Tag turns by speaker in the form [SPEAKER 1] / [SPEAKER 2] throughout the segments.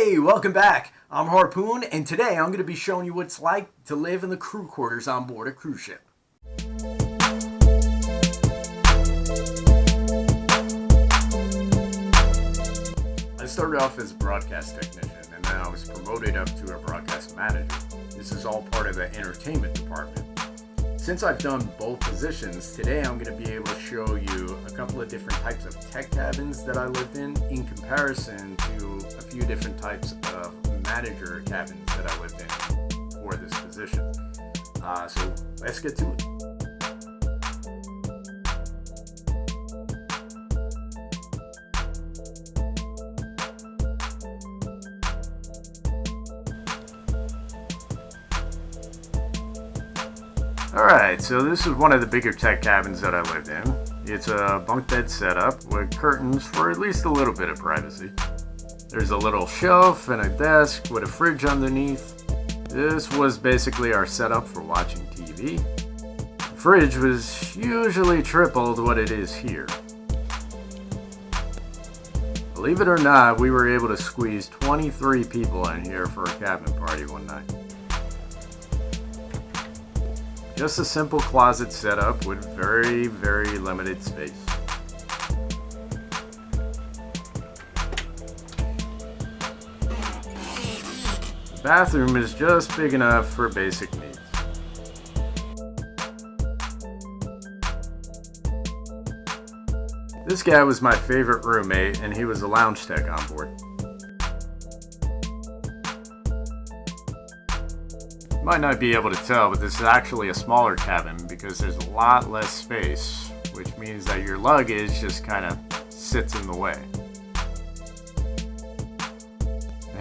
[SPEAKER 1] Hey, welcome back. I'm Harpoon, and today I'm going to be showing you what it's like to live in the crew quarters on board a cruise ship. I started off as a broadcast technician, and then I was promoted up to a broadcast manager. This is all part of the entertainment department. Since I've done both positions, today I'm going to be able to show you a couple of different types of tech cabins that I lived in comparison to a few different types of manager cabins that I lived in for this position. So let's get to it. Alright, so this is one of the bigger tech cabins that I lived in. It's a bunk bed setup with curtains for at least a little bit of privacy. There's a little shelf and a desk with a fridge underneath. This was basically our setup for watching TV. The fridge was usually tripled what it is here. Believe it or not, we were able to squeeze 23 people in here for a cabin party one night. Just a simple closet setup with very, very limited space. The bathroom is just big enough for basic needs. This guy was my favorite roommate, and he was a lounge tech on board. You might not be able to tell, but this is actually a smaller cabin because there's a lot less space, which means that your luggage just kind of sits in the way.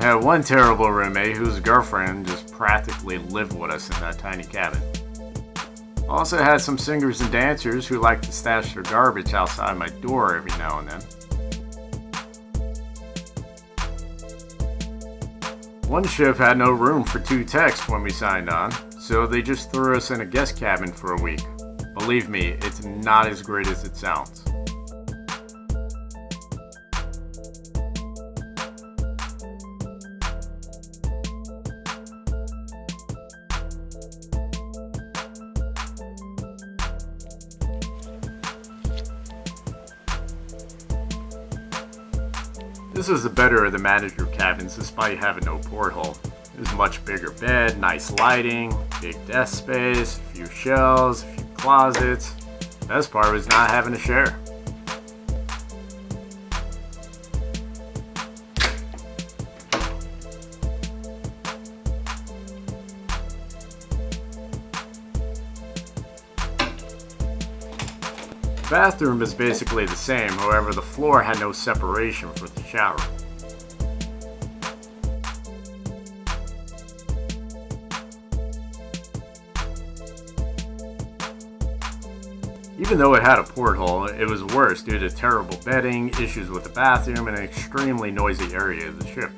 [SPEAKER 1] I had one terrible roommate whose girlfriend just practically lived with us in that tiny cabin. Also had some singers and dancers who liked to stash their garbage outside my door every now and then. One ship had no room for 2 techs when we signed on, so they just threw us in a guest cabin for a week. Believe me, it's not as great as it sounds. This was the better of the manager cabins despite having no porthole. It was a much bigger bed, nice lighting, big desk space, a few shelves, a few closets. The best part was not having to share. The bathroom is basically the same, however the floor had no separation for the shower. Even though it had a porthole, it was worse due to terrible bedding, issues with the bathroom, and an extremely noisy area of the ship.